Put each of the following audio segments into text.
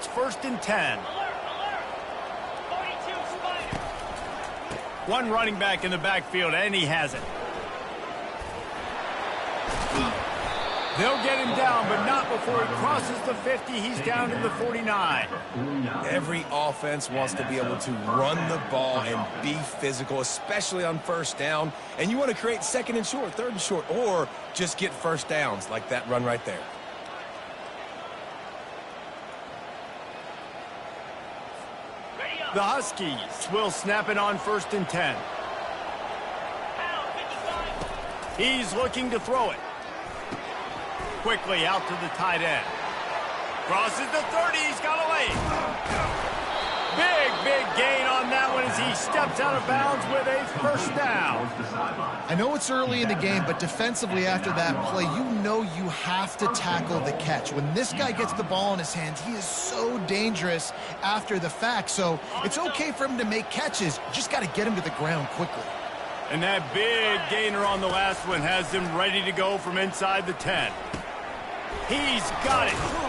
It's 1st and 10. One running back in the backfield, and he has it. They'll get him down, but not before he crosses the 50. He's down to the 49. Every offense wants to be able to run the ball and be physical, especially on 1st down. And you want to create 2nd and short, 3rd and short, or just get 1st downs like that run right there. The Huskies will snap it on 1st and 10. He's looking to throw it. Quickly out to the tight end. Crosses the 30. He's got away. Big gain on that one as he steps out of bounds with a 1st down. I know it's early in the game, but defensively after that play, you know you have to tackle the catch. When this guy gets the ball in his hands, he is so dangerous after the fact. So it's okay for him to make catches. You just got to get him to the ground quickly. And that big gainer on the last one has him ready to go from inside the 10. He's got it.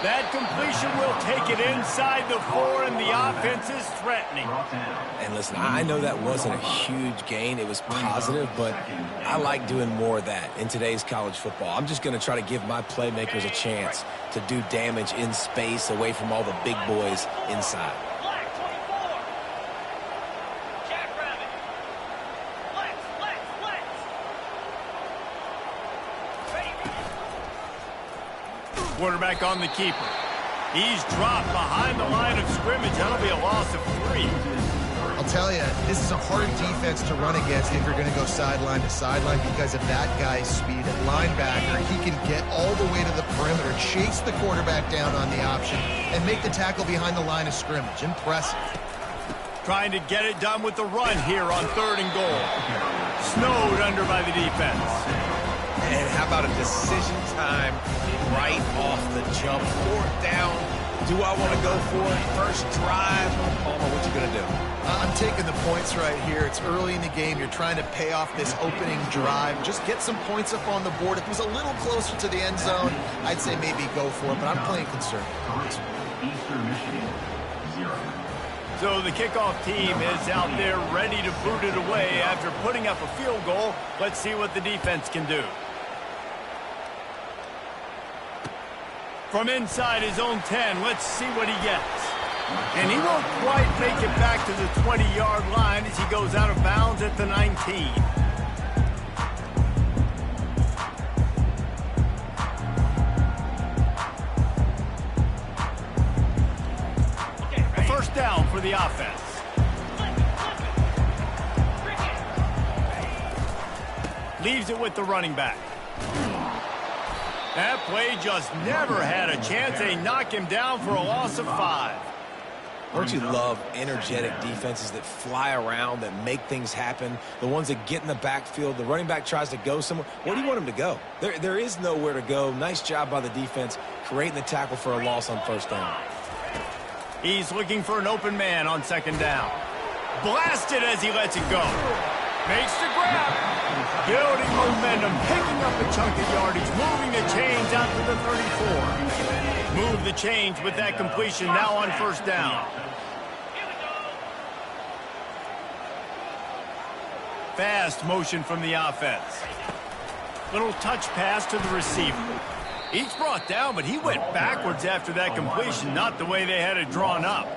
That completion will take it inside the 4, and the offense is threatening. And listen, I know that wasn't a huge gain. It was positive, but I like doing more of that in today's college football. I'm just going to try to give my playmakers a chance to do damage in space away from all the big boys inside. Quarterback on the keeper. He's dropped behind the line of scrimmage. That'll be a loss of 3. I'll tell you, this is a hard defense to run against if you're going to go sideline to sideline because of that guy's speed at linebacker. He can get all the way to the perimeter, chase the quarterback down on the option, and make the tackle behind the line of scrimmage. Impressive. Trying to get it done with the run here on 3rd and goal. Snowed under by the defense. And how about a decision time right off the jump? 4th down. Do I want to go for it? 1st drive. Palmer, what you going to do? I'm taking the points right here. It's early in the game. You're trying to pay off this opening drive. Just get some points up on the board. If it was a little closer to the end zone, I'd say maybe go for it, but I'm playing conservative. Eastern Michigan, 0. So the kickoff team is out there ready to boot it away after putting up a field goal. Let's see what the defense can do. From inside his own 10, let's see what he gets. And he won't quite make it back to the 20-yard line as he goes out of bounds at the 19. A 1st down for the offense. Leaves it with the running back. That play just never had a chance. They knock him down for a loss of 5. Don't you love energetic defenses that fly around, that make things happen? The ones that get in the backfield, the running back tries to go somewhere. Where do you want him to go? There is nowhere to go. Nice job by the defense creating the tackle for a loss on 1st down. He's looking for an open man on 2nd down. Blasted as he lets it go. Makes the grab. Building momentum, picking up a chunk of yardage, moving the chains out to the 34. Move the chains with that completion now on 1st down. Fast motion from the offense. Little touch pass to the receiver. He's brought down, but he went backwards after that completion, not the way they had it drawn up.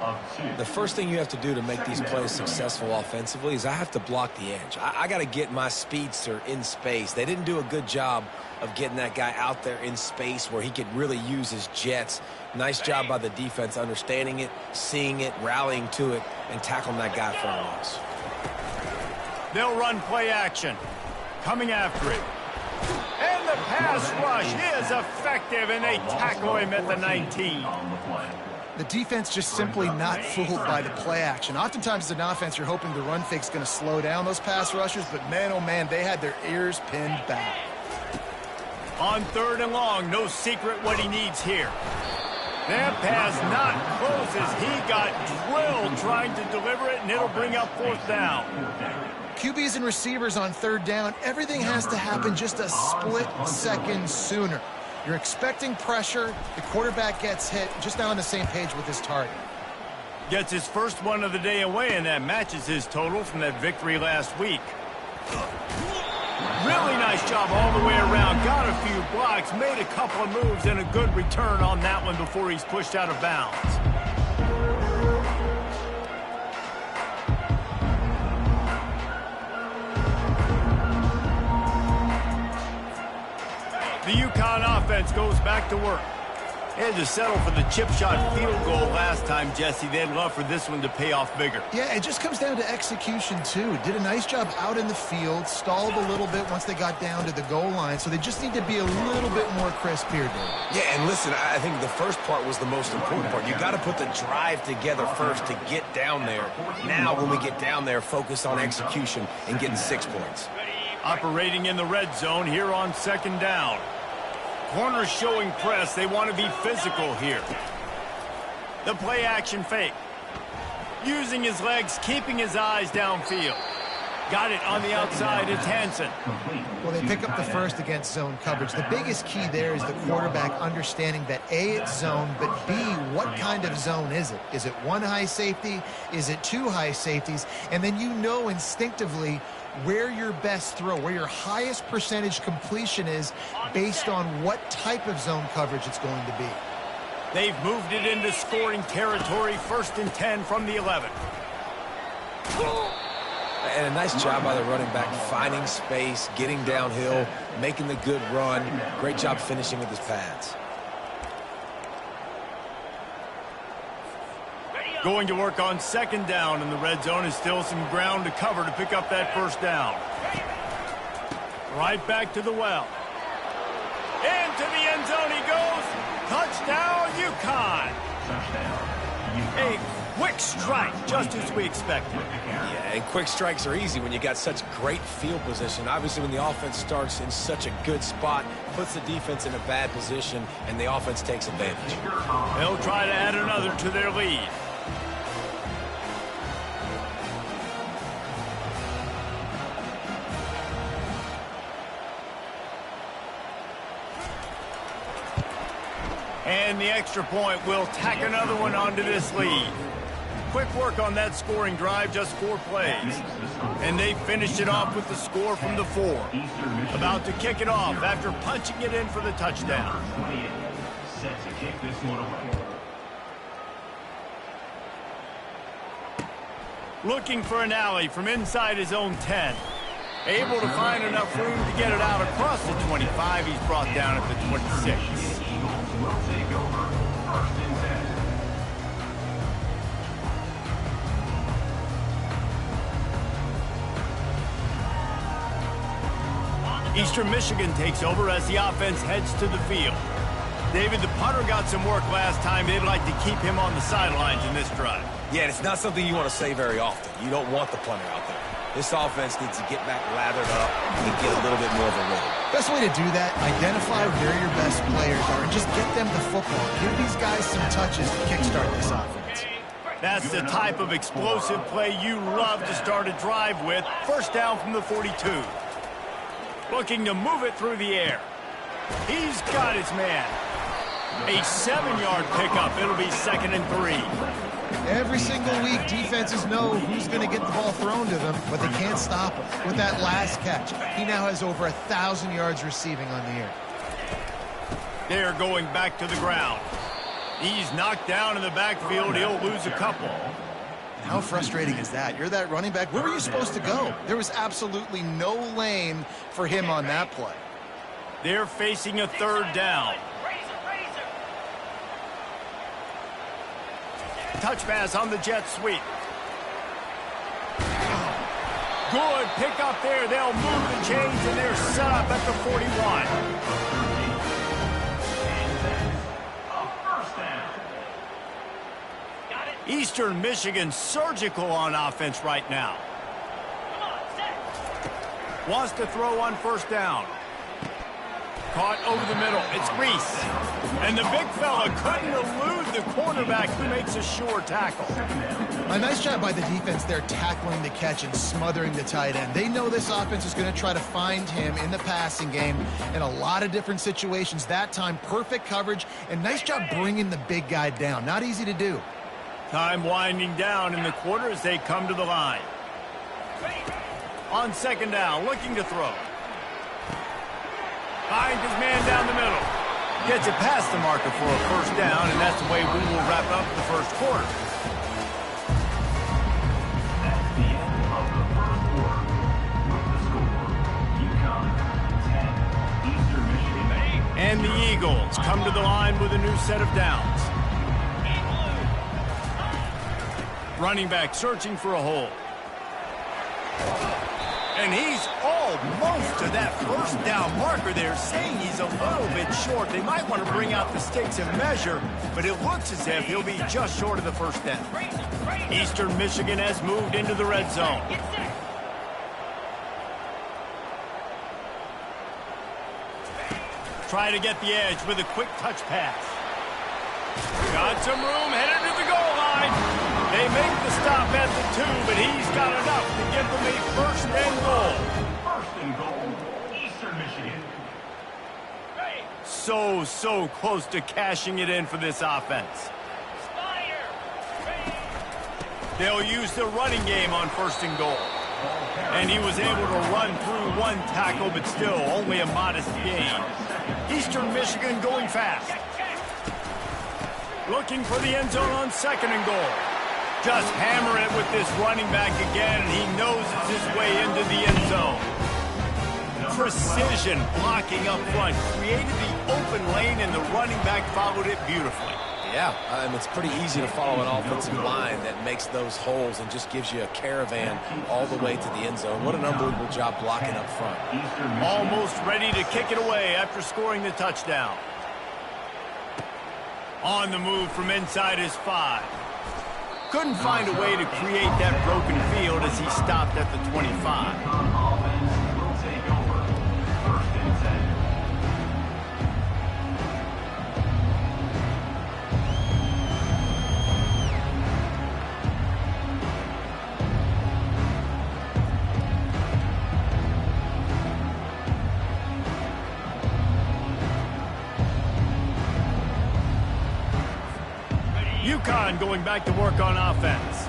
The first thing you have to do to make these plays successful offensively is I have to block the edge. I got to get my speedster in space. They didn't do a good job of getting that guy out there in space where he could really use his jets. Nice job by the defense understanding it, seeing it, rallying to it, and tackling that guy for a loss. They'll run play action. Coming after it. And the pass rush is effective, and they tackle him at the 19. The defense just simply not fooled by the play action. Oftentimes as an offense, you're hoping the run fake's going to slow down those pass rushers, but man, oh man, they had their ears pinned back. On 3rd and long, no secret what he needs here. That pass not close as he got drilled trying to deliver it, and it'll bring up 4th down. QBs and receivers on 3rd down, everything has to happen just a split second sooner. You're expecting pressure. The quarterback gets hit, just not on the same page with his target. Gets his first one of the day away, and that matches his total from that victory last week. Really nice job all the way around. Got a few blocks, made a couple of moves, and a good return on that one before he's pushed out of bounds. The Ncaa offense goes back to work. They had to settle for the chip shot field goal last time, Jesse. They'd love for this one to pay off bigger. Yeah, it just comes down to execution, too. Did a nice job out in the field, stalled a little bit once they got down to the goal line, so they just need to be a little bit more crisp here, Dave. Yeah, and listen, I think the first part was the most important part. You got to put the drive together first to get down there. Now, when we get down there, focus on execution and getting 6 points. Operating in the red zone here on second down. Corners showing press. They want to be physical here. The play action fake. Using his legs, keeping his eyes downfield. Got it on the outside. It's Hansen. Well, they pick up the first against zone coverage. The biggest key there is the quarterback understanding that A, it's zone, but B, what kind of zone is it? Is it one high safety? Is it two high safeties? And then you know instinctively where your best throw, where your highest percentage completion is based on what type of zone coverage it's going to be. They've moved it into scoring territory, 1st and 10 from the 11. And a nice job by the running back, finding space, getting downhill, making the good run. Great job finishing with his pads. Going to work on second down in the red zone. Is still some ground to cover to pick up that first down. Right back to the well. Into the end zone he goes. Touchdown, Ncaa. A quick strike, just as we expected. Yeah, and quick strikes are easy when you got such great field position. Obviously, when the offense starts in such a good spot, puts the defense in a bad position, and the offense takes advantage. They'll try to add another to their lead. And the extra point will tack another one onto this lead. Quick work on that scoring drive, just 4 plays. And they finished it off with the score from the 4. About to kick it off after punching it in for the touchdown. Set to kick this one away. Looking for an alley from inside his own 10. Able to find enough room to get it out across the 25. He's brought down at the 26. Will take over 1st and 10. Eastern Michigan takes over as the offense heads to the field. David, the punter got some work last time. They'd like to keep him on the sidelines in this drive. Yeah, and it's not something you want to say very often. You don't want the punter out there. This offense needs to get back lathered up and get a little bit more of a rhythm. Best way to do that, identify where your best players are and just get them the football. Give these guys some touches to kickstart this offense. That's the type of explosive play you love to start a drive with. First down from the 42. Looking to move it through the air. He's got his man. A 7-yard pickup. It'll be 2nd and 3. Every single week, defenses know who's going to get the ball thrown to them, but they can't stop him. With that last catch, he now has over 1,000 yards receiving on the year. They're going back to the ground. He's knocked down in the backfield. He'll lose a couple. How frustrating is that? You're that running back. Where were you supposed to go? There was absolutely no lane for him on that play. They're facing a 3rd down. Touch pass on the jet sweep. Good pick up there. They'll move the chains, and they're set up at the 41. Eastern Michigan surgical on offense right now. Wants to throw on 1st down. caught over the middle. It's Reese. And the big fella couldn't elude the cornerback who makes a sure tackle. A nice job by the defense there tackling the catch and smothering the tight end. They know this offense is going to try to find him in the passing game in a lot of different situations. That time, perfect coverage, and nice job bringing the big guy down. Not easy to do. Time winding down in the quarter as they come to the line. On second down, looking to throw. Finds his man down the middle. Gets it past the marker for a first down, and that's the way we will wrap up the first quarter. That's the end of the first quarter. With the score, Ncaa 10, Eastern Michigan 8. And the Eagles come to the line with a new set of downs. Running back searching for a hole. And he's almost to that first down marker there, saying he's a little bit short. They might want to bring out the sticks and measure, but it looks as if he'll be just short of the first down. Eastern Michigan has moved into the red zone. Try to get the edge with a quick touch pass. Got some room, headed to the goal line. They make the stop at the 2, but he's got enough to give them a first and goal. First and goal, Eastern Michigan. So close to cashing it in for this offense. They'll use the running game on first and goal. And he was able to run through one tackle, but still only a modest gain. Eastern Michigan going fast. Looking for the end zone on second and goal. Just hammer it with this running back again, and he knows it's his way into the end zone. Precision blocking up front. Created the open lane, and the running back followed it beautifully. Yeah, it's pretty easy to follow an offensive line that makes those holes and just gives you a caravan all the way to the end zone. What an unbelievable job blocking up front. Almost ready to kick it away after scoring the touchdown. On the move from inside his 5. Couldn't find a way to create that broken field as he stopped at the 25. Offense will take over. First and 10. Ncaa going back to work on offense.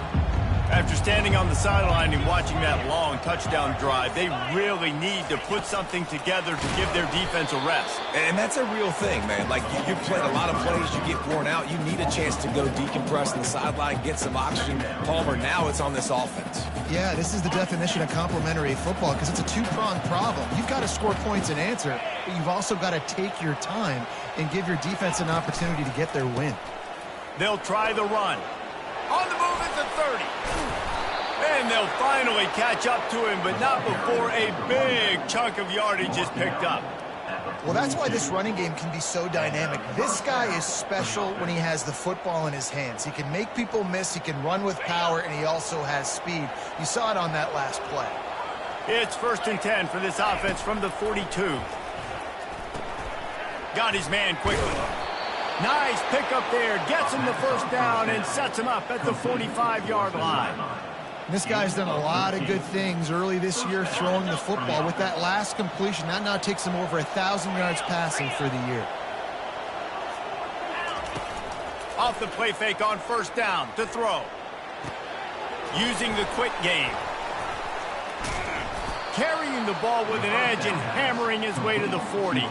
After standing on the sideline and watching that long touchdown drive, they really need to put something together to give their defense a rest. And that's a real thing, man. Like, you've played a lot of plays, you get worn out, you need a chance to go decompress on the sideline, get some oxygen. Palmer, now it's on this offense. Yeah, this is the definition of complementary football because it's a two-pronged problem. You've got to score points and answer, but you've also got to take your time and give your defense an opportunity to get their win. They'll try the run. On the move at the 30. And they'll finally catch up to him, but not before a big chunk of yardage is picked up. Well, that's why this running game can be so dynamic. This guy is special when he has the football in his hands. He can make people miss, he can run with power, and he also has speed. You saw it on that last play. It's first and 10 for this offense from the 42. Got his man quickly. Nice pickup there. Gets him the first down and sets him up at the 45-yard line. This guy's done a lot of good things early this year throwing the football. With that last completion, that now takes him over 1,000 yards passing for the year. Off the play fake on first down to throw. Using the quick game. Carrying the ball with an edge and hammering his way to the 40.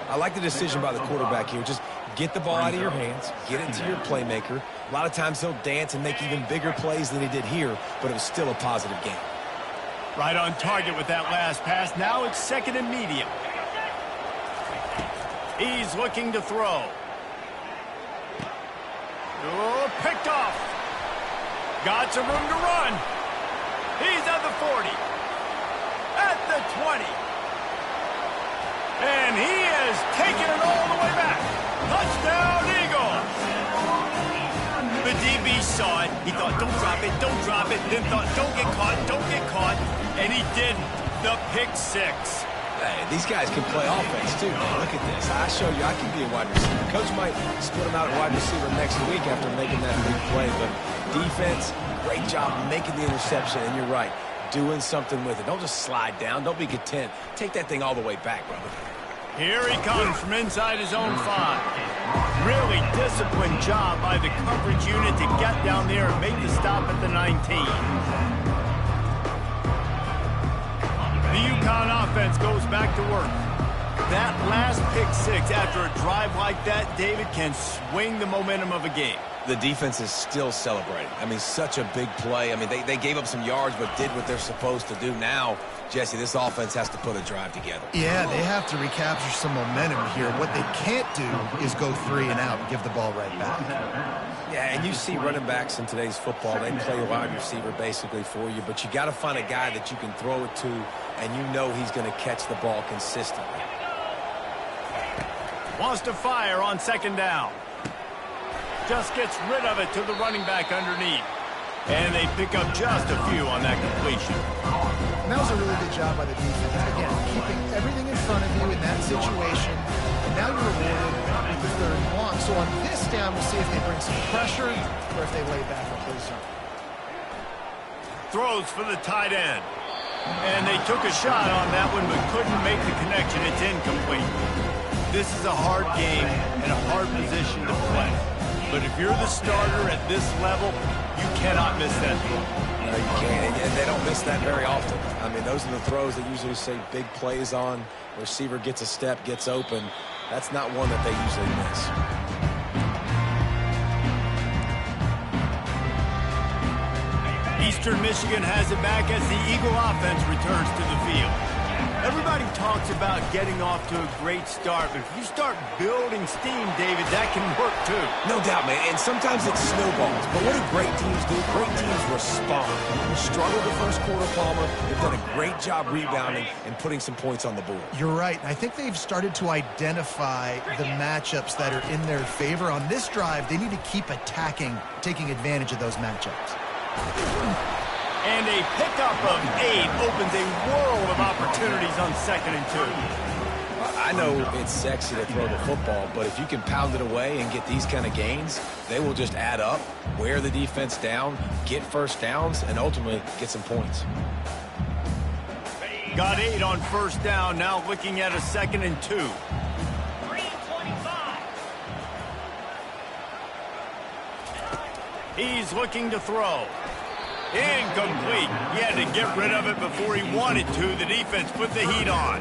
I like the decision by the quarterback here. Just get the ball out of your hands, get it to your playmaker. A lot of times he'll dance and make even bigger plays than he did here, but it was still a positive game. Right on target with that last pass. Now it's second and medium. He's looking to throw. Oh, picked off. Got some room to run. He's at the 40. At the 20. And he has taken it all the way back. Touchdown, Eagles! The DB saw it. He thought, don't drop it, don't drop it. Then thought, don't get caught, and he didn't. The pick six. Hey, these guys can play offense, too, man. Look at this. I show you I can be a wide receiver. Coach might split him out at wide receiver next week after making that big play. But defense, great job making the interception. And you're right, doing something with it. Don't just slide down. Don't be content. Take that thing all the way back, brother. Here he comes from inside his own 5. Really disciplined job by the coverage unit to get down there and make the stop at the 19. The Ncaa offense goes back to work. That last pick 6 after a drive like that, David, can swing the momentum of a game. The defense is still celebrating. I mean, such a big play. I mean, they gave up some yards but did what they're supposed to do. Now, Jesse, this offense has to put a drive together. Yeah, they have to recapture some momentum here. What they can't do is go 3 and out and give the ball right back. Yeah, and you see running backs in today's football, they play wide receiver basically for you, but you got to find a guy that you can throw it to and you know he's going to catch the ball consistently. Wants to fire on 2nd down. Just gets rid of it to the running back underneath. And they pick up just a few on that completion. And that was a really good job by the defense. Again, keeping everything in front of you in that situation. And now you're rewarded with the 3rd and 1. So on this down, we'll see if they bring some pressure or if they lay back and play zone. Throws for the tight end. And they took a shot on that one but couldn't make the connection. It's incomplete. This is a hard game and a hard position to play. But if you're the starter at this level, you cannot miss that throw. No, you can't. And they don't miss that very often. I mean, those are the throws that usually say big plays on. Receiver gets a step, gets open. That's not one that they usually miss. Eastern Michigan has it back as the Eagle offense returns to the field. Everybody talks about getting off to a great start, but if you start building steam, David, that can work too. No doubt, man, and sometimes it snowballs. But what do great teams do? Great teams respond. Struggled the first quarter, Palmer. They've done a great job rebounding and putting some points on the board. You're right. I think they've started to identify the matchups that are in their favor. On this drive, they need to keep attacking, taking advantage of those matchups. And a pickup of 8 opens a world of opportunities on 2nd and 2. I know it's sexy to throw the football, but if you can pound it away and get these kind of gains, they will just add up, wear the defense down, get first downs, and ultimately get some points. Got 8 on 1st down, now looking at a 2nd and 2. He's looking to throw. Incomplete. He had to get rid of it before he wanted to. The defense put the heat on.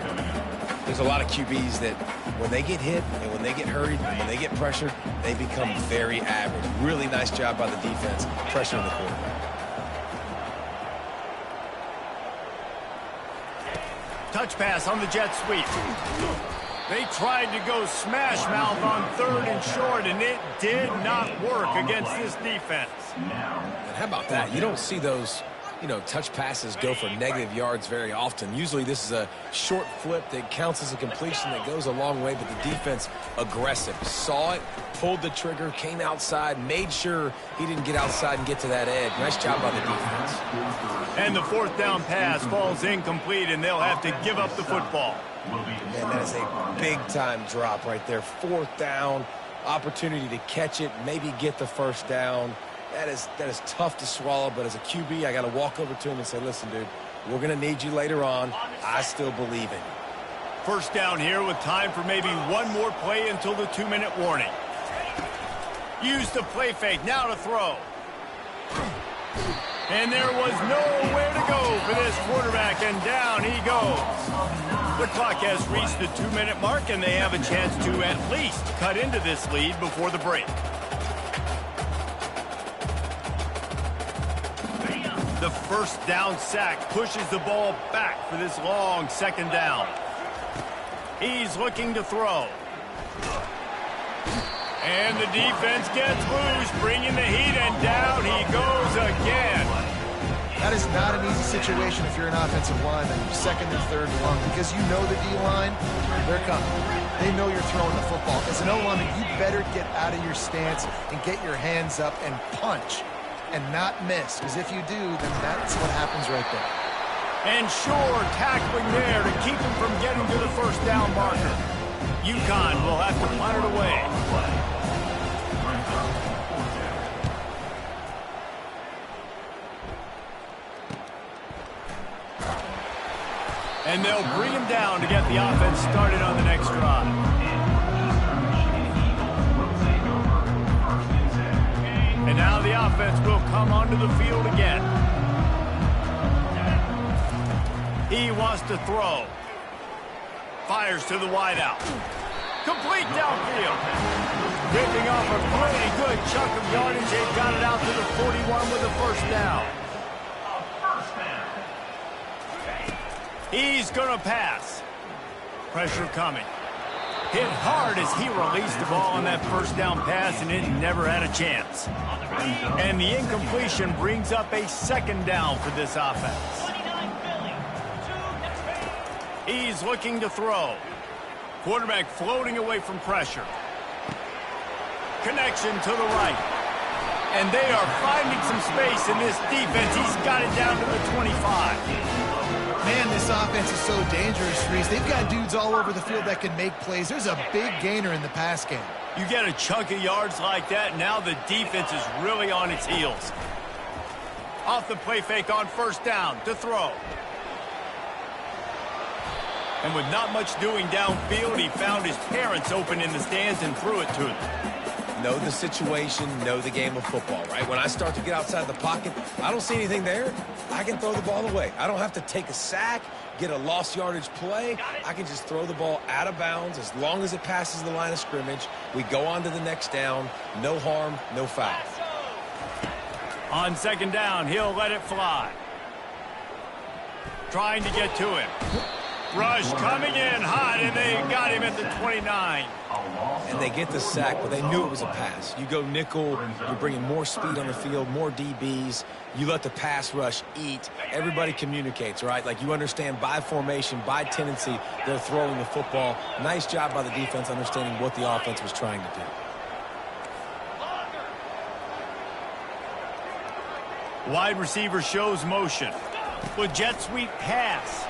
There's a lot of QBs that when they get hit and when they get hurried and when they get pressured, they become very average. Really nice job by the defense pressuring the quarterback. Touch pass on the jet sweep. They tried to go smash mouth on 3rd and short, and it did not work against this defense. And how about that? You don't see those, touch passes go for negative yards very often. Usually this is a short flip that counts as a completion that goes a long way, but the defense aggressive. Saw it, pulled the trigger, came outside, made sure he didn't get outside and get to that edge. Nice job by the defense. And the 4th down pass falls incomplete, and they'll have to give up the football. Man, that is a big-time drop right there. 4th down, opportunity to catch it, maybe get the 1st down. That is tough to swallow, but as a QB, I got to walk over to him and say, listen, dude, we're going to need you later on. I still believe in you. 1st down here with time for maybe one more play until the 2-minute warning. Use the play fake, now to throw. And there was nowhere to go for this quarterback, and down he goes. The clock has reached the 2-minute mark, and they have a chance to at least cut into this lead before the break. The 1st down sack pushes the ball back for this long 2nd down. He's looking to throw. And the defense gets loose, bringing the heat, and down he goes again. That is not an easy situation if you're an offensive lineman, 2nd and 3rd and long, because you know the D-line, they're coming. They know you're throwing the football. As an O-lineman, you better get out of your stance and get your hands up and punch and not miss, because if you do, then that's what happens right there. And sure tackling there to keep him from getting to the first down marker. UConn will have to punt it away. And they'll bring him down to get the offense started on the next drive. And now the offense will come onto the field again. He wants to throw. Fires to the wideout. Complete downfield. Ripping off a pretty good chunk of yardage. They've got it out to the 41 with a first down. He's going to pass. Pressure coming. Hit hard as he released the ball on that first down pass, and it never had a chance. And the incompletion brings up a second down for this offense. He's looking to throw. Quarterback floating away from pressure. Connection to the right. And they are finding some space in this defense. He's got it down to the 25. Man, this offense is so dangerous, Reese. They've got dudes all over the field that can make plays. There's a big gainer in the pass game. You get a chunk of yards like that, now the defense is really on its heels. Off the play fake on first down to throw. And with not much doing downfield, he found his parents open in the stands and threw it to them. Know the situation, know the game of football, right? When I start to get outside the pocket, I don't see anything there, I can throw the ball away. I don't have to take a sack, get a lost yardage play. I can just throw the ball out of bounds as long as it passes the line of scrimmage. We go on to the next down. No harm, no foul. On second down, he'll let it fly. Trying to get to him. Rush coming in hot, and they got him at the 29. And they get the sack, but they knew it was a pass. You go nickel, you're bringing more speed on the field, more DBs. You let the pass rush eat. Everybody communicates, right? Like you understand by formation, by tendency, they're throwing the football. Nice job by the defense understanding what the offense was trying to do. Wide receiver shows motion. With jet sweep pass.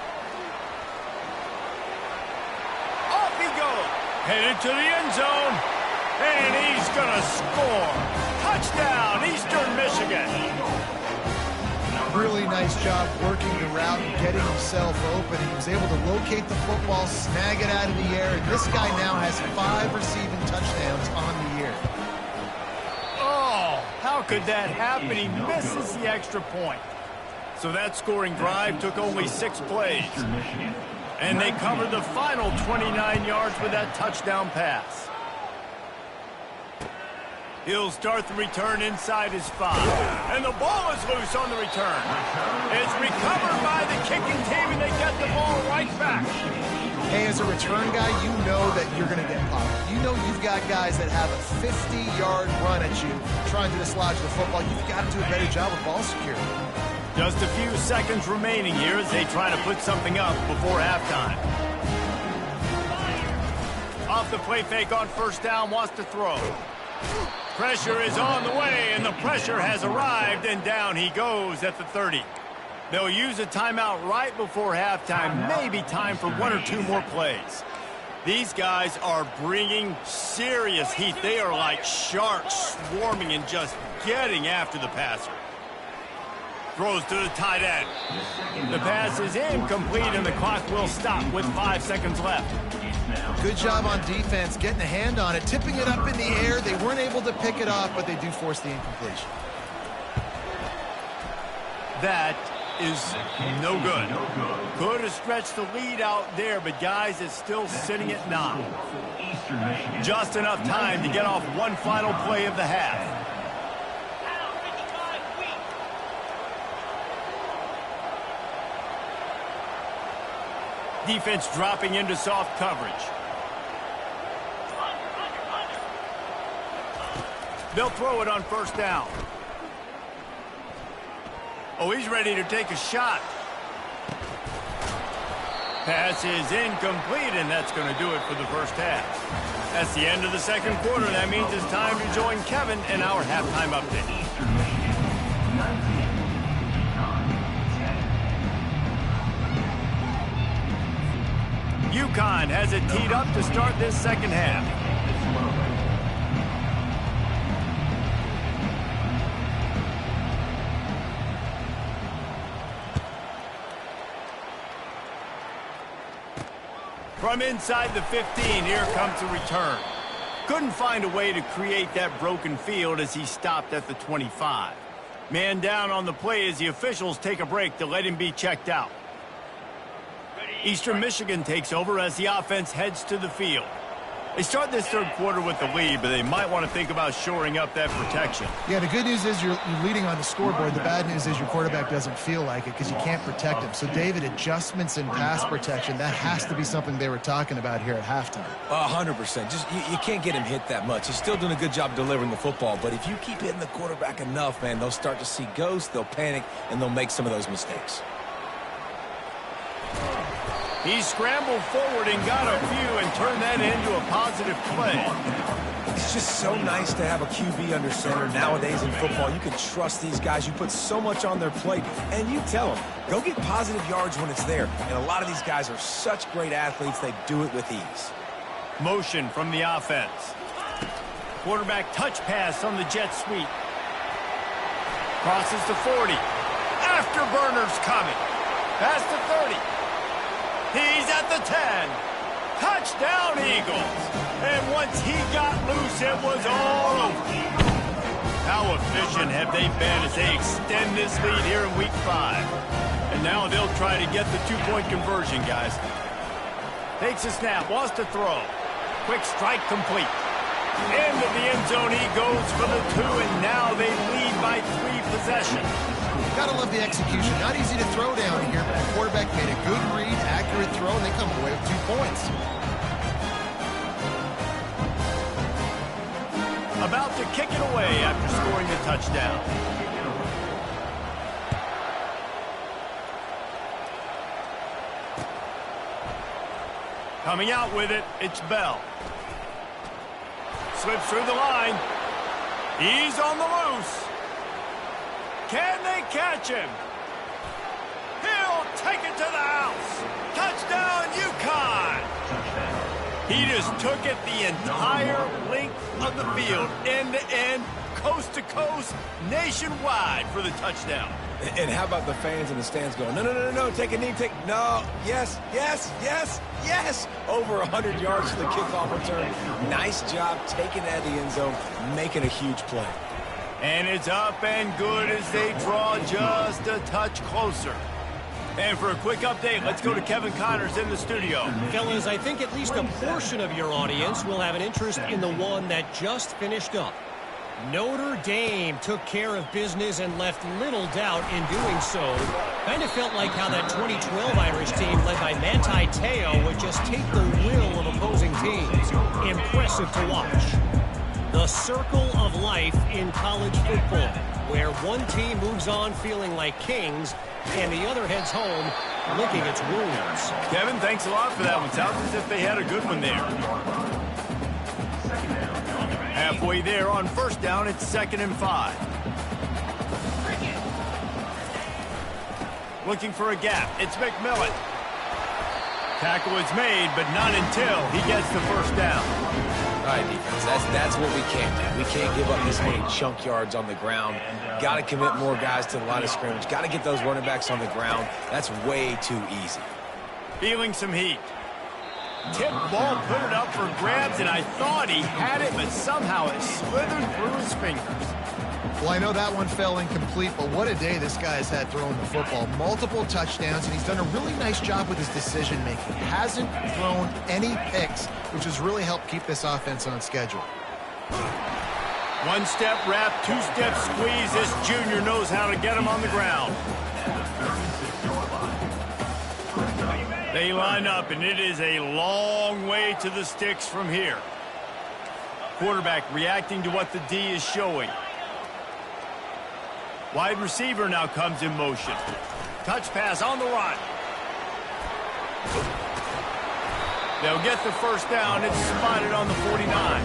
Headed to the end zone, and he's going to score. Touchdown, Eastern Michigan. Really nice job working the route and getting himself open. He was able to locate the football, snag it out of the air, and this guy now has 5 receiving touchdowns on the year. Oh, how could that happen? He misses the extra point. So that scoring drive took only 6 plays. And they covered the final 29 yards with that touchdown pass. He'll start the return inside his 5. And the ball is loose on the return. It's recovered by the kicking team, and they get the ball right back. Hey, as a return guy, you know that you're going to get popped. You know you've got guys that have a 50-yard run at you trying to dislodge the football. You've got to do a better job of ball security. Just a few seconds remaining here as they try to put something up before halftime. Off the play fake on first down, wants to throw. Pressure is on the way, and the pressure has arrived, and down he goes at the 30. They'll use a timeout right before halftime, maybe time for 1 or 2 more plays. These guys are bringing serious heat. They are like sharks swarming and just getting after the passer. Throws to the tight end. The pass is incomplete, and the clock will stop with 5 seconds left. Good job on defense, getting a hand on it, tipping it up in the air. They weren't able to pick it off, but they do force the incompletion. That is no good. Could have stretched the lead out there, but guys, it's still sitting at 9. Just enough time to get off one final play of the half. Defense dropping into soft coverage. They'll throw it on first down. Oh, he's ready to take a shot. Pass is incomplete, and that's going to do it for the first half. That's the end of the second quarter. That means it's time to join Kevin in our halftime update. UConn has it teed up to start this second half. From inside the 15, here comes the return. Couldn't find a way to create that broken field as he stopped at the 25. Man down on the play as the officials take a break to let him be checked out. Eastern Michigan takes over as the offense heads to the field. They start this third quarter with the lead, but they might want to think about shoring up that protection. Yeah, the good news is you're leading on the scoreboard. The bad news is your quarterback doesn't feel like it because you can't protect him. So, David, adjustments in pass protection, that has to be something they were talking about here at halftime. 100%. Just you can't get him hit that much. He's still doing a good job delivering the football, but if you keep hitting the quarterback enough, man, they'll start to see ghosts, they'll panic, and they'll make some of those mistakes. He scrambled forward and got a few and turned that into a positive play. It's just so nice to have a QB under center. Nowadays in football, you can trust these guys. You put so much on their plate, and you tell them, go get positive yards when it's there. And a lot of these guys are such great athletes, they do it with ease. Motion from the offense. Quarterback touch pass on the jet sweep. Crosses the 40. Afterburners coming. Past the 30. He's at the 10. Touchdown, Eagles. And once he got loose, it was all over. How efficient have they been as they extend this lead here in Week 5? And now they'll try to get the two-point conversion, guys. Takes a snap, wants to throw. Quick strike complete. Into the end zone he goes for the 2, and now they lead by 3 possessions. Gotta love the execution. Not easy to throw down here, but the quarterback made a good read, accurate throw, and they come away with 2 points. About to kick it away after scoring the touchdown. Coming out with it, it's Bell. Slips through the line. He's on the loose. Can they catch him? He'll take it to the house. Touchdown, UConn. He just took it the entire length of the field, end to end, coast to coast, nationwide for the touchdown. And how about the fans in the stands going, no, no, no, no, no, take a knee, no, yes, yes, yes, yes. Over 100 yards to the kickoff return. Nice job taking it out of the end zone, making a huge play. And it's up and good as they draw just a touch closer. And for a quick update, let's go to Kevin Connors in the studio. Fellas, I think at least a portion of your audience will have an interest in the one that just finished up. Notre Dame took care of business and left little doubt in doing so. Kind of felt like how that 2012 Irish team led by Ncaa would just take the will of opposing teams. Impressive to watch. The circle of life in college football, where one team moves on feeling like kings and the other heads home licking its wounds. Kevin, thanks a lot for that one. Sounds as if they had a good one there. Halfway there on first down, it's 2nd and 5. Looking for a gap. It's McMillan. Tackle is made, but not until he gets the first down. All right, defense, that's what we can't do. We can't give up this many chunk yards on the ground. Got to commit more guys to the line of scrimmage. Got to get those running backs on the ground. That's way too easy. Feeling some heat. Tip ball, put it up for grabs, and I thought he had it, but somehow it slithered through his fingers. Well, I know that one fell incomplete, but what a day this guy's had throwing the football. Multiple touchdowns, and he's done a really nice job with his decision-making. Hasn't thrown any picks, which has really helped keep this offense on schedule. One-step wrap, two-step squeeze. This junior knows how to get him on the ground. They line up, and it is a long way to the sticks from here. Quarterback reacting to what the D is showing. Wide receiver now comes in motion. Touch pass on the run. They'll get the first down. It's spotted on the 49.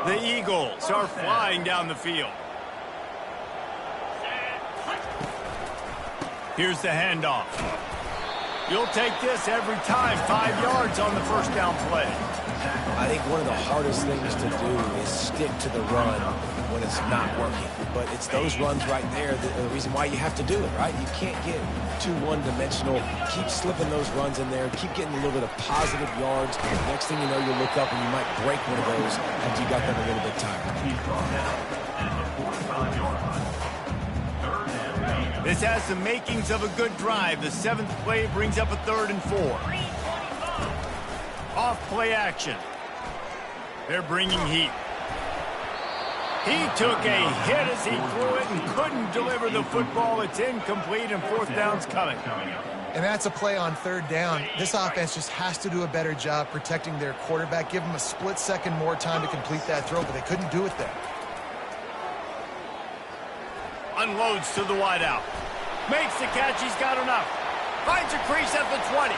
The Eagles are flying down the field. Here's the handoff. You'll take this every time. 5 yards on the first down play. I think one of the hardest things to do is stick to the run when it's not working. But it's those runs right there that are the reason why you have to do it, right? You can't get too one-dimensional. Keep slipping those runs in there. Keep getting a little bit of positive yards. Next thing you know, you'll look up and you might break one of those after you got them a little bit tired. This has the makings of a good drive. The 7th play brings up a 3rd and 4. Off play action. They're bringing heat. He took a hit as he threw it and couldn't deliver the football. It's incomplete and 4th down's coming. And that's a play on 3rd down. This offense just has to do a better job protecting their quarterback. Give him a split second more time to complete that throw, but they couldn't do it there. Unloads to the wideout. Makes the catch. He's got enough. Finds a crease at the 20.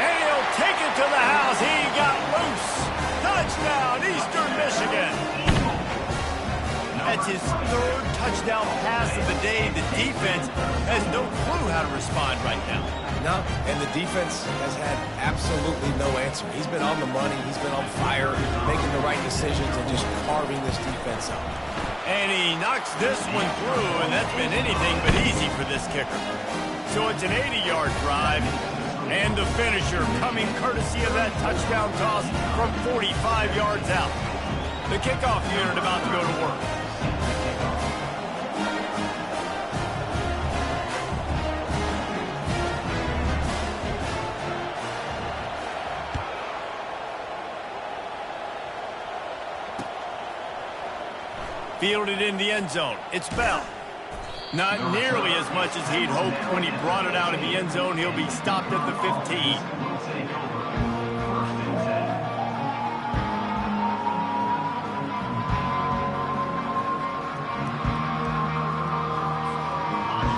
And he'll take it to the house. He got loose. Touchdown, Eastern Michigan. That's his 3rd touchdown pass of the day. The defense has no clue how to respond right now. No, and the defense has had absolutely no answer. He's been on the money. He's been on fire, making the right decisions and just carving this defense up. And he knocks this one through, and that's been anything but easy for this kicker. So it's an 80-yard drive, and the finisher coming courtesy of that touchdown toss from 45 yards out. The kickoff unit about to go to work. Fielded in the end zone. It's Bell. Not nearly as much as he'd hoped when he brought it out of the end zone. He'll be stopped at the 15.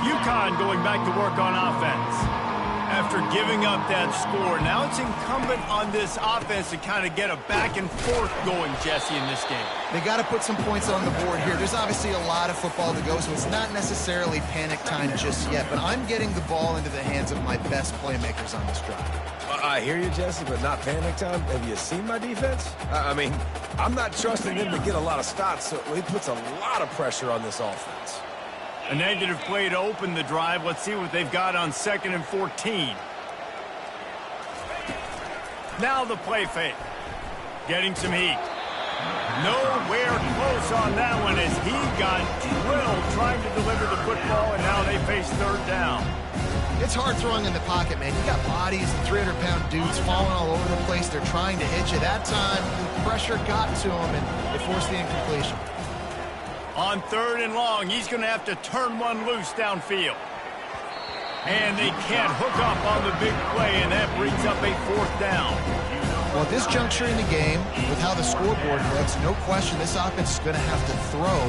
Ncaa going back to work on offense. After giving up that score, now it's incumbent on this offense to kind of get a back and forth going, Jesse, in this game. They got to put some points on the board here. There's obviously a lot of football to go, so it's not necessarily panic time just yet, but I'm getting the ball into the hands of my best playmakers on this drive. I hear you, Jesse, but not panic time. Have you seen my defense? I mean, I'm not trusting them to get a lot of stops, so it puts a lot of pressure on this offense. A negative play to open the drive. Let's see what they've got on 2nd and 14. Now the play fake. Getting some heat. Nowhere close on that one as he got drilled trying to deliver the football, and now they face 3rd down. It's hard throwing in the pocket, man. You got bodies and 300-pound dudes falling all over the place. They're trying to hit you. That time, the pressure got to him, and it forced the incompletion. On 3rd and long, he's going to have to turn one loose downfield. And they can't hook up on the big play, and that brings up a 4th down. Well, at this juncture in the game, with how the scoreboard looks, no question this offense is going to have to throw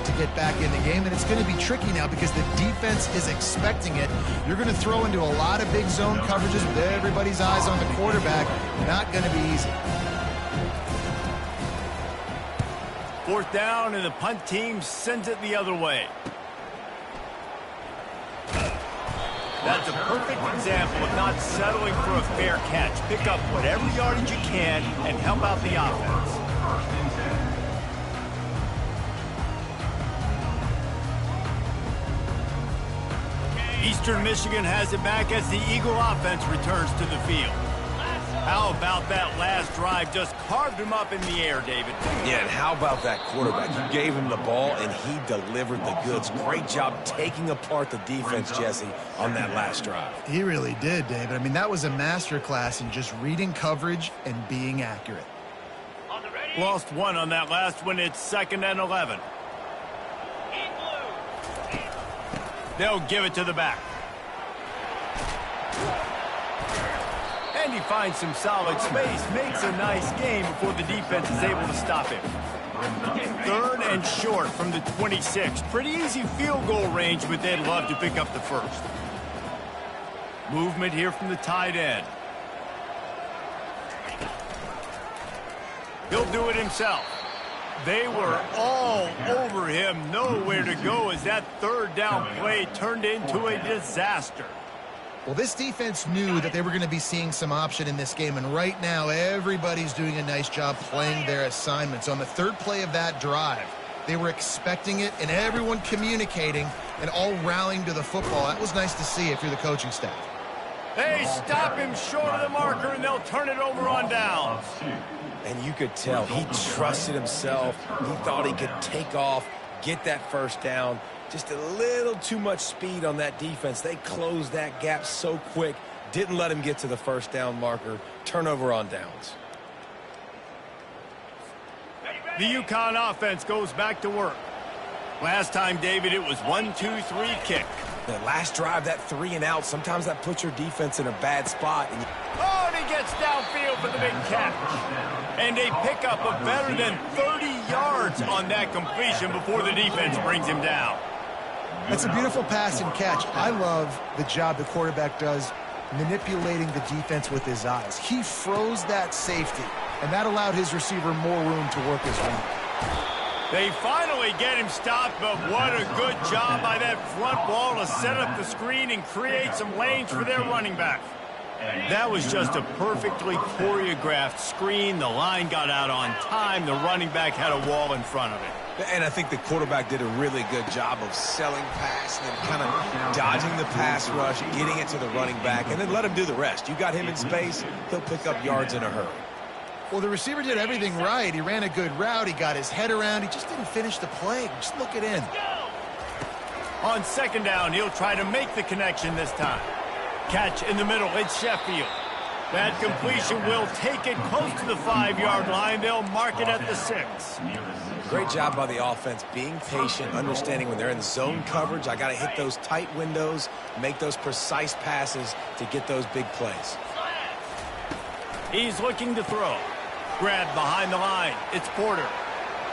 to get back in the game, and it's going to be tricky now because the defense is expecting it. You're going to throw into a lot of big zone coverages with everybody's eyes on the quarterback. Not going to be easy. 4th down, and the punt team sends it the other way. That's a perfect example of not settling for a fair catch. Pick up whatever yardage you can and help out the offense. Eastern Michigan has it back as the Eagle offense returns to the field. How about that last drive? Just carved him up in the air, David. Yeah, and how about that quarterback? You gave him the ball, and he delivered the goods. Great job taking apart the defense, Jesse, on that last drive. He really did, David. I mean, that was a masterclass in just reading coverage and being accurate. Lost one on that last one. It's 2nd and 11. They'll give it to the back. And he finds some solid space, makes a nice game before the defense is able to stop him. 3rd and short from the 26. Pretty easy field goal range, but they'd love to pick up the 1st. Movement here from the tight end. He'll do it himself. They were all over him, nowhere to go as that third down play turned into a disaster. Well, this defense knew that they were going to be seeing some option in this game, and right now everybody's doing a nice job playing their assignments. On the third play of that drive, they were expecting it, and everyone communicating and all rallying to the football. That was nice to see if you're the coaching staff. They stop him short of the marker, and they'll turn it over on downs. And you could tell he trusted himself. He thought he could take off, get that first down. Just a little too much speed on that defense. They closed that gap so quick, didn't let him get to the first down marker. Turnover on downs. The Ncaa offense goes back to work. Last time, David, it was 1-2-3 kick. The last drive, that 3 and out, sometimes that puts your defense in a bad spot. Oh, and he gets downfield for the big catch. And a pickup of better than 30 yards on that completion before the defense brings him down. That's a beautiful pass and catch. I love the job the quarterback does manipulating the defense with his eyes. He froze that safety, and that allowed his receiver more room to work his route. They finally get him stopped, but what a good job by that front wall to set up the screen and create some lanes for their running back. That was just a perfectly choreographed screen. The line got out on time. The running back had a wall in front of it. And I think the quarterback did a really good job of selling pass and then kind of dodging the pass rush, getting it to the running back, and then let him do the rest. You got him in space, he'll pick up yards in a hurry. Well, the receiver did everything right. He ran a good route. He got his head around. He just didn't finish the play. Just look it in. On second down, he'll try to make the connection this time. Catch in the middle. It's Sheffield. That completion will take it close to the 5-yard line. They'll mark it at the 6. Great job by the offense, being patient, understanding when they're in zone coverage, I got to hit those tight windows, make those precise passes to get those big plays. He's looking to throw. Grabbed behind the line. It's Porter.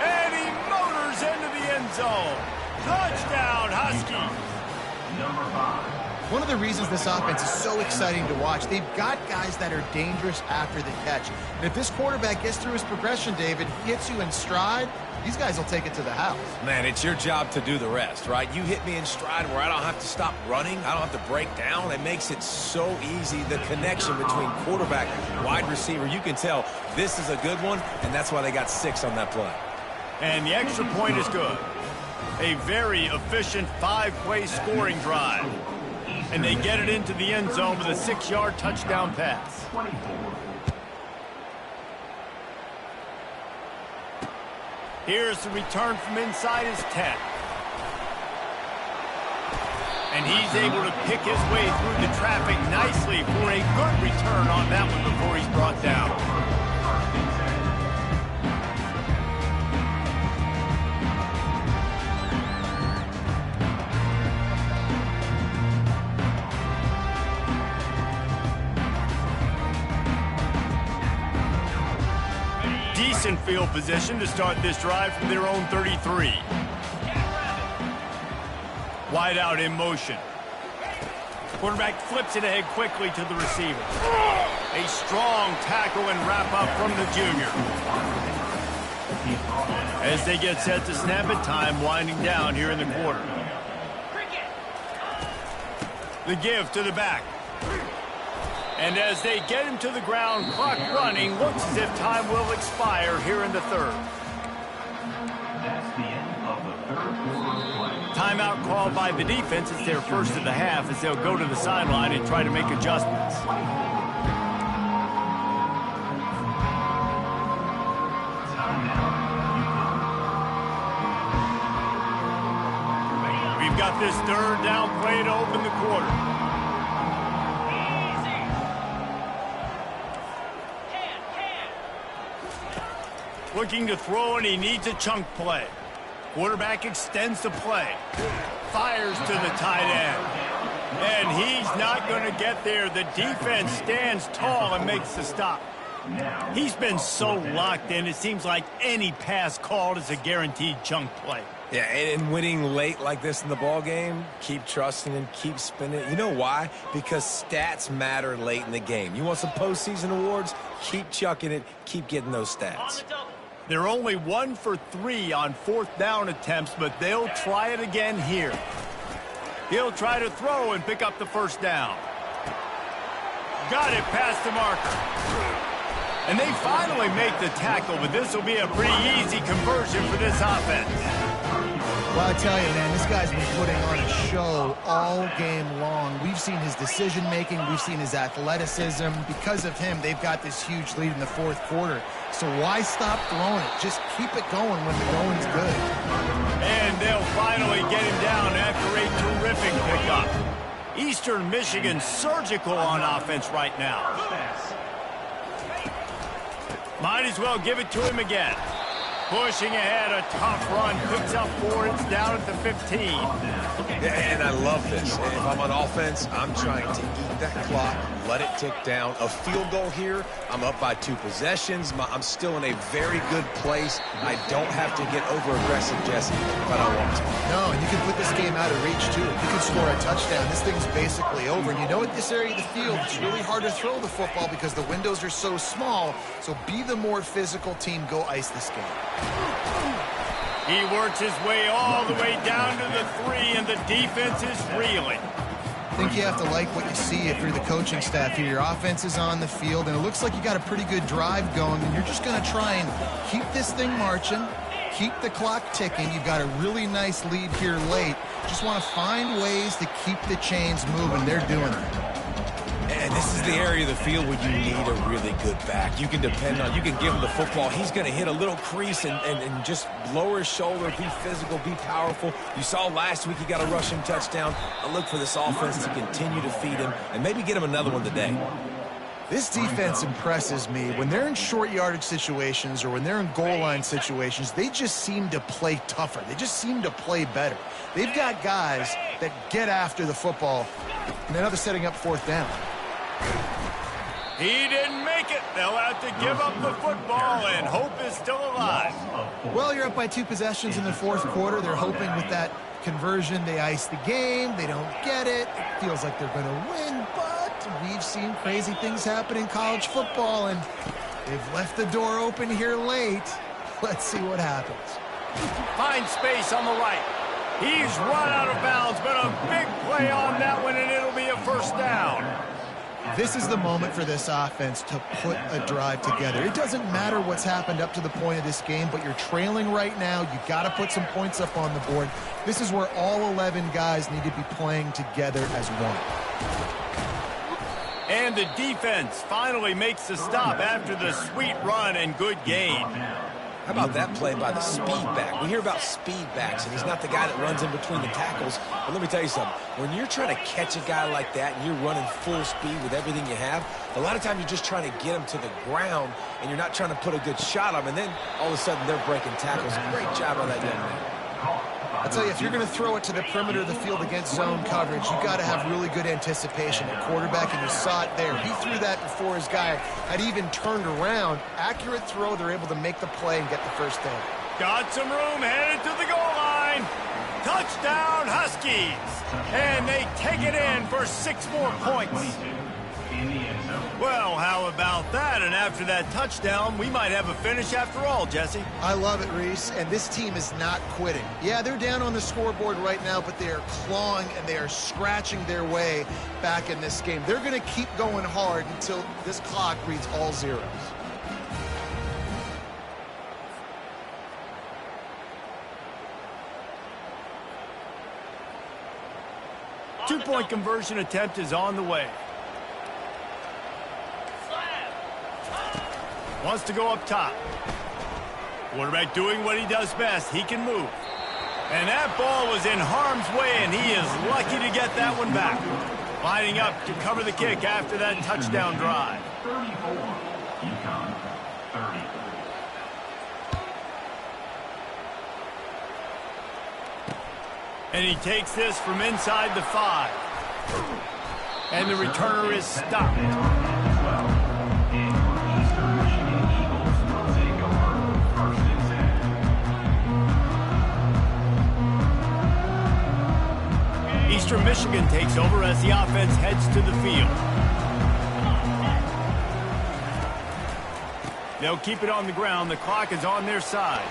And he motors into the end zone. Touchdown, Huskies. Number 5. One of the reasons this offense is so exciting to watch, they've got guys that are dangerous after the catch. And if this quarterback gets through his progression, David, gets you in stride, these guys will take it to the house. Man, it's your job to do the rest, right? You hit me in stride where I don't have to stop running. I don't have to break down. It makes it so easy, the connection between quarterback and wide receiver. You can tell this is a good one, and that's why they got 6 on that play. And the extra point is good. A very efficient 5-play scoring drive. And they get it into the end zone with a 6-yard touchdown pass. 24. Here's the return from inside his 10. And he's able to pick his way through the traffic nicely for a good return on that one before he's brought down. Decent field position to start this drive from their own 33. Wide out in motion. Quarterback flips it ahead quickly to the receiver. A strong tackle and wrap up from the junior. As they get set to snap it, time winding down here in the quarter. The give to the back. And as they get him to the ground, clock running, looks as if time will expire here in the third. That's the end of the third quarter play. Timeout called by the defense. It's their first of the half as they'll go to the sideline and try to make adjustments. We've got this third down play to open the quarter. Looking to throw, and he needs a chunk play. Quarterback extends the play. Fires to the tight end. And he's not going to get there. The defense stands tall and makes the stop. He's been so locked in, it seems like any pass called is a guaranteed chunk play. Yeah, and winning late like this in the ball game, keep trusting and keep spinning. You know why? Because stats matter late in the game. You want some postseason awards? Keep chucking it. Keep getting those stats. They're only 1 for 3 on 4th down attempts, but they'll try it again here. He'll try to throw and pick up the first down. Got it past the marker. And they finally make the tackle, but this will be a pretty easy conversion for this offense. Well, I tell you, man, this guy's been putting on a show all game long. We've seen his decision-making. We've seen his athleticism. Because of him, they've got this huge lead in the 4th quarter. So why stop throwing it? Just keep it going when the going's good. And they'll finally get him down after a terrific pickup. Eastern Michigan surgical on offense right now. Might as well give it to him again. Pushing ahead, a tough run, picks up 4, it's down at the 15. And I love this. If I'm on offense, I'm trying to eat that clock, let it tick down. A field goal here, I'm up by 2 possessions. I'm still in a very good place. I don't have to get over-aggressive, Jesse, if I don't want to. No, and you can put this game out of reach, too. You can score a touchdown. This thing's basically over. And you know, at this area of the field, it's really hard to throw the football because the windows are so small. So be the more physical team. Go ice this game. He works his way all the way down to the 3, and the defense is reeling. I think you have to like what you see if you're the coaching staff here. Your offense is on the field, and it looks like you got a pretty good drive going, and you're just going to try and keep this thing marching, keep the clock ticking. You've got a really nice lead here late. Just want to find ways to keep the chains moving. They're doing it. And this is the area of the field where you need a really good back. You can depend on, you can give him the football. He's going to hit a little crease and just lower his shoulder, be physical, be powerful. You saw last week he got a rushing touchdown. I look for this offense to continue to feed him and maybe get him another one today. This defense impresses me. When they're in short yardage situations or when they're in goal line situations, they just seem to play tougher. They just seem to play better. They've got guys that get after the football. And now they're setting up 4th down. He didn't make it. They'll have to give up the football, and hope is still alive. Well, you're up by 2 possessions in the 4th quarter. They're hoping with that conversion they ice the game. They don't get it. It feels like they're going to win, but we've seen crazy things happen in college football, and they've left the door open here late. Let's see what happens. Finds space on the right. He's run out of bounds, but a big play on that one, and it'll be a first down. This is the moment for this offense to put a drive together. It doesn't matter what's happened up to the point of this game, but you're trailing right now. You got to put some points up on the board. This is where all 11 guys need to be playing together as one. And the defense finally makes the stop after the sweet run and good gain. How about that play by the speed back? We hear about speed backs, and he's not the guy that runs in between the tackles. But let me tell you something. When you're trying to catch a guy like that and you're running full speed with everything you have, a lot of times you're just trying to get him to the ground, and you're not trying to put a good shot on him, and then all of a sudden they're breaking tackles. Great job on that young man. I'll tell you, if you're going to throw it to the perimeter of the field against zone coverage, you got to have really good anticipation at quarterback, and you saw it there. He threw that before his guy had even turned around. Accurate throw, they're able to make the play and get the first down. Got some room, headed to the goal line. Touchdown, Huskies. And they take it in for 6 more points. Well, how about that? And after that touchdown, we might have a finish after all, Jesse. I love it, Reese, and this team is not quitting. Yeah, they're down on the scoreboard right now, but they are clawing and they are scratching their way back in this game. They're going to keep going hard until this clock reads all zeros. Two-point conversion attempt is on the way. Wants to go up top. Quarterback doing what he does best. He can move. And that ball was in harm's way, and he is lucky to get that one back. Lining up to cover the kick after that touchdown drive. 34, Ncaa, 30. And he takes this from inside the 5. And the returner is stopped. Eastern Michigan takes over as the offense heads to the field. They'll keep it on the ground. The clock is on their side.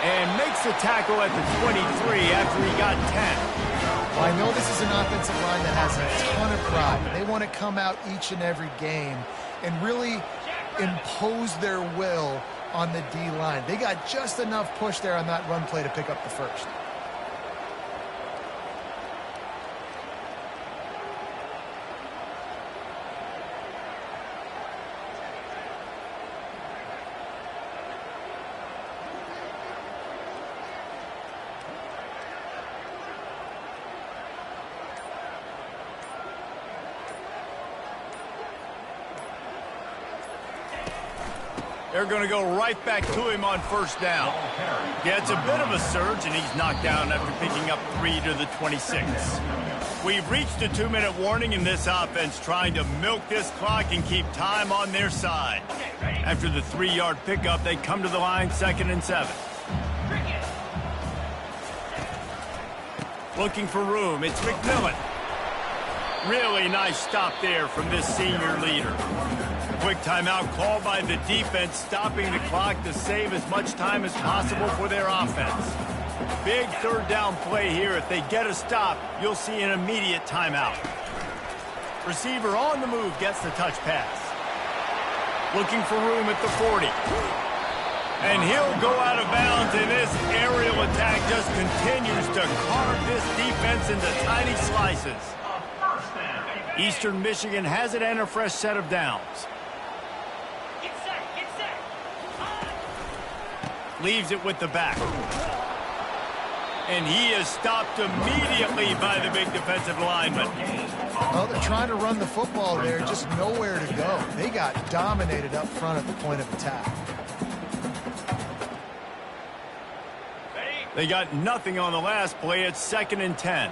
And makes the tackle at the 23 after he got 10. Well, I know this is an offensive line that has a ton of pride. They want to come out each and every game and really impose their will on the D-line. They got just enough push there on that run play to pick up the first. They're going to go right back to him on first down. Gets a bit of a surge, and he's knocked down after picking up 3 to the 26. We've reached a 2-minute warning in this offense, trying to milk this clock and keep time on their side. After the 3-yard pickup, they come to the line 2nd and 7. Looking for room, it's McMillan. Really nice stop there from this senior leader. Quick timeout called by the defense, stopping the clock to save as much time as possible for their offense. Big third down play here. If they get a stop, you'll see an immediate timeout. Receiver on the move gets the touch pass. Looking for room at the 40. And he'll go out of bounds, and this aerial attack just continues to carve this defense into tiny slices. Eastern Michigan has it and a fresh set of downs. Leaves it with the back. And he is stopped immediately by the big defensive lineman. Well, they're trying to run the football there, just nowhere to go. They got dominated up front at the point of attack. They got nothing on the last play. It's 2nd and 10.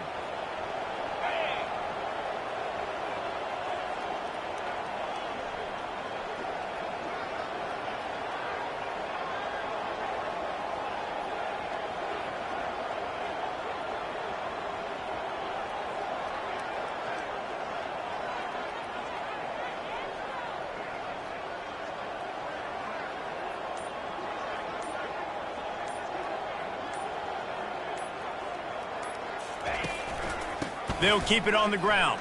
They'll keep it on the ground.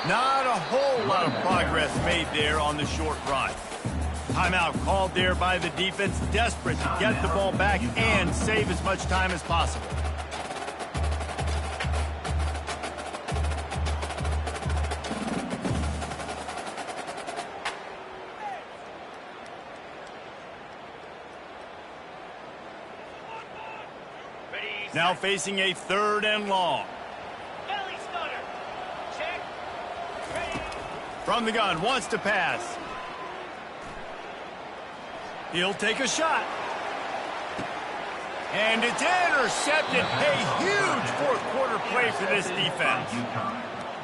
Not a whole lot of progress made there on the short run. Timeout called there by the defense, desperate to get the ball back and save as much time as possible. Now facing a 3rd and long. From the gun, wants to pass. He'll take a shot. And it's intercepted. A huge fourth-quarter play for this defense.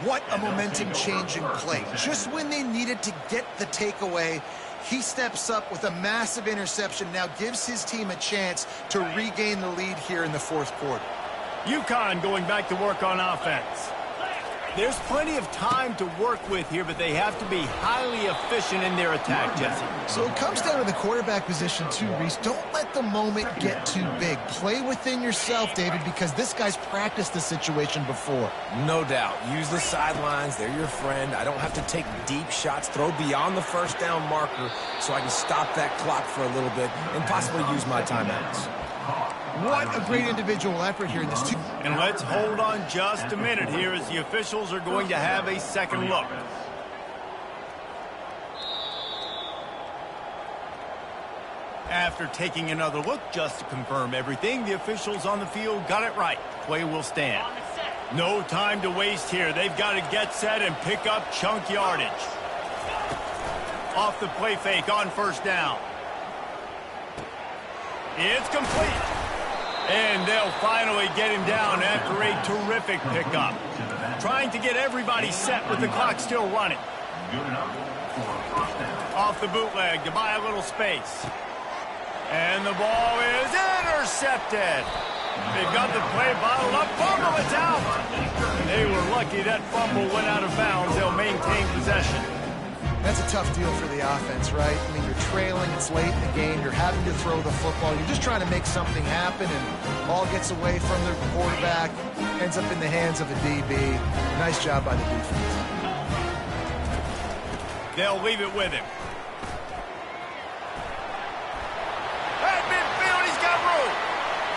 What a momentum-changing play. Just when they needed to get the takeaway, he steps up with a massive interception, now gives his team a chance to regain the lead here in the 4th quarter. UConn going back to work on offense. There's plenty of time to work with here, but they have to be highly efficient in their attack, Jesse. So it comes down to the quarterback position too, Reese. Don't let the moment get too big. Play within yourself, David, because this guy's practiced this situation before. No doubt. Use the sidelines. They're your friend. I don't have to take deep shots. Throw beyond the first down marker so I can stop that clock for a little bit and possibly use my timeouts. What a great individual effort here in this two. And let's hold on just a minute here as the officials are going to have a second look. After taking another look just to confirm everything, the officials on the field got it right. Play will stand. No time to waste here. They've got to get set and pick up chunk yardage. Off the play fake on first down. It's complete. And they'll finally get him down after a terrific pickup. Trying to get everybody set with the clock still running. Off the bootleg to buy a little space. And the ball is intercepted. They've got the play bottled up. Fumble, it's out. They were lucky that fumble went out of bounds. They'll maintain possession. That's a tough deal for the offense, right? I mean, you're trailing, it's late in the game, you're having to throw the football, you're just trying to make something happen, and ball gets away from the quarterback, ends up in the hands of a DB. Nice job by the defense. They'll leave it with him. At midfield, he's got room.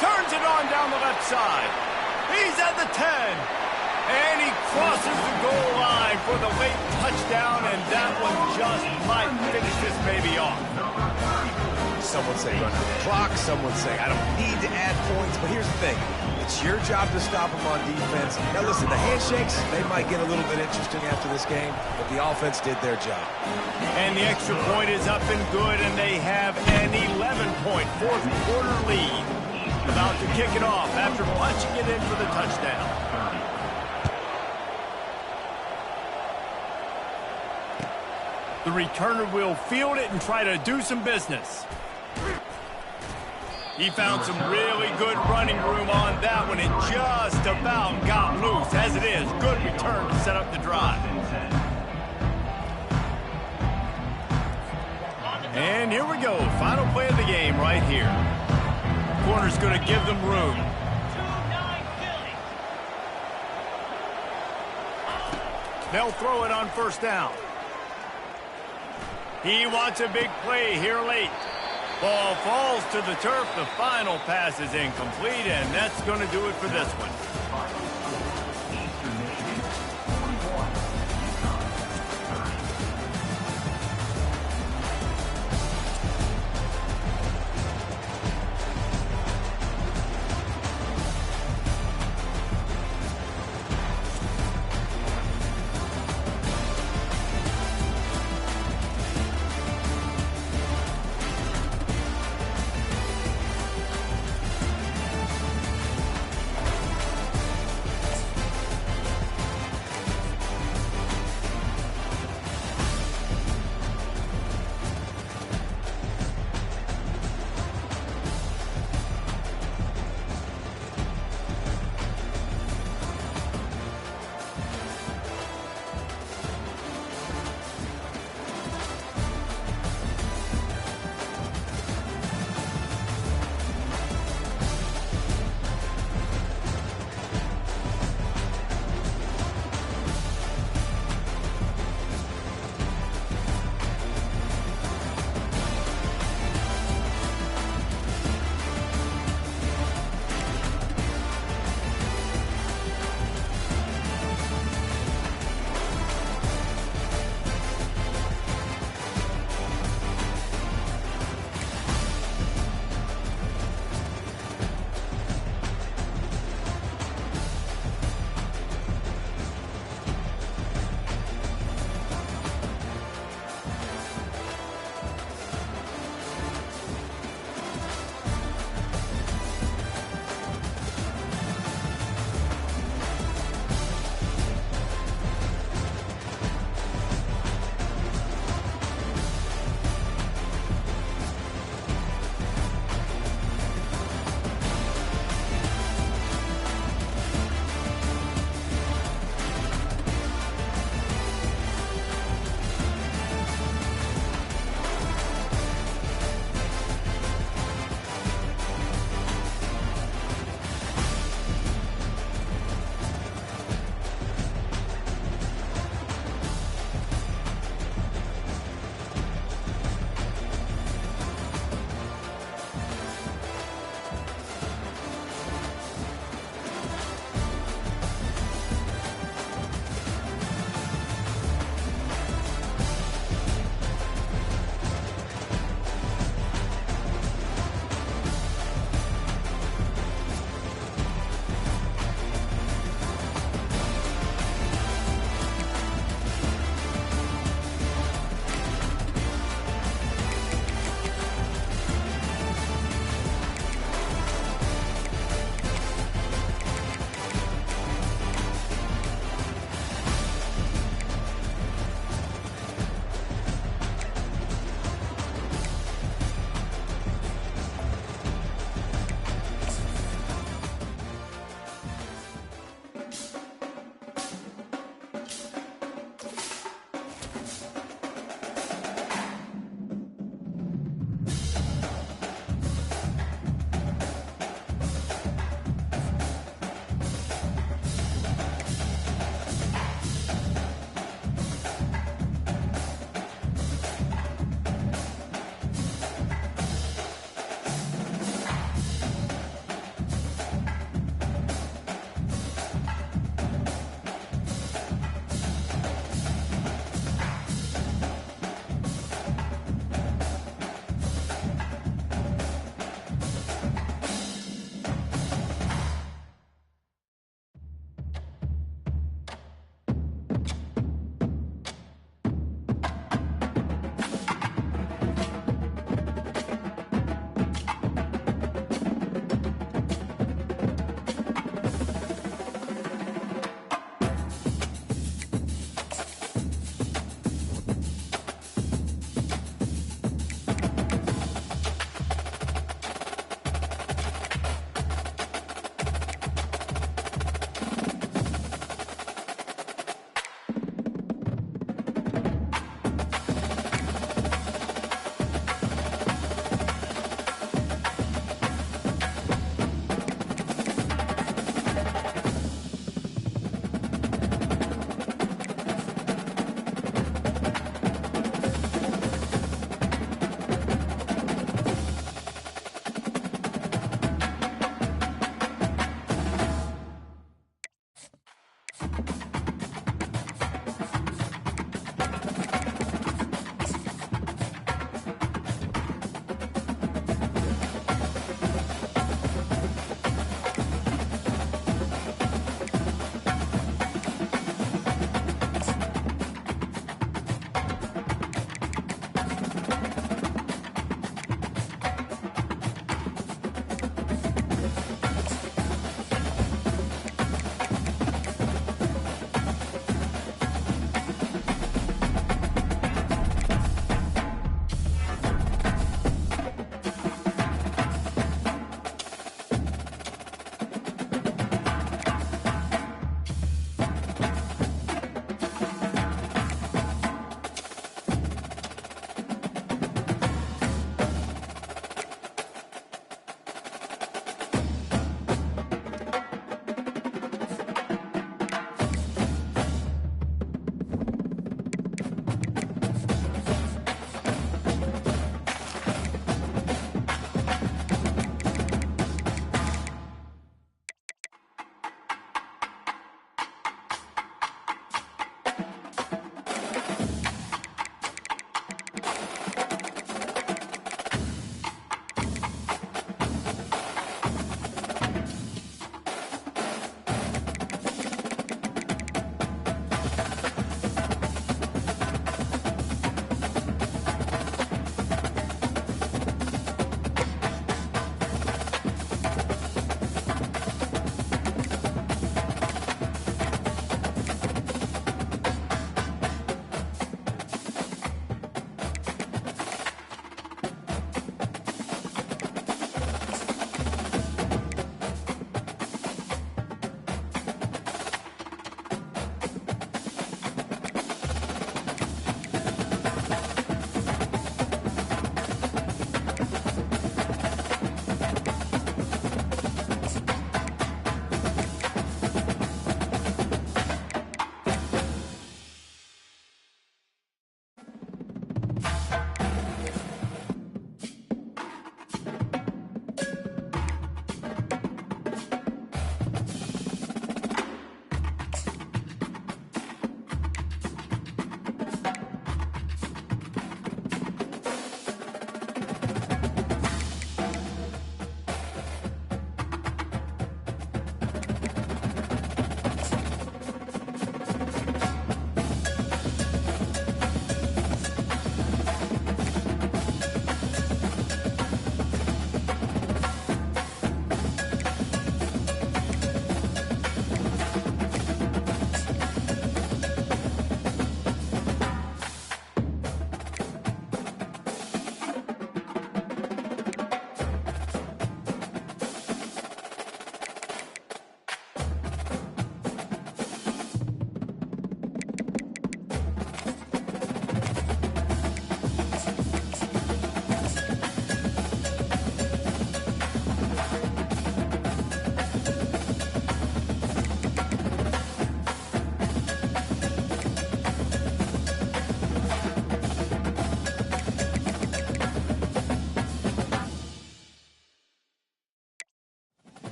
Turns it on down the left side. He's at the 10. And he crosses the goal line for the late touchdown, and that one just might finish this baby off. Some would say run out the clock. Some would say I don't need to add points. But here's the thing. It's your job to stop them on defense. Now, listen, the handshakes, they might get a little bit interesting after this game, but the offense did their job. And the extra point is up and good, and they have an 11-point fourth-quarter lead. About to kick it off after punching it in for the touchdown. The returner will field it and try to do some business. He found some really good running room on that one. It just about got loose. As it is, good return to set up the drive. And here we go. Final play of the game right here. Corner's going to give them room. They'll throw it on first down. He wants a big play here late. Ball falls to the turf. The final pass is incomplete, and that's going to do it for this one.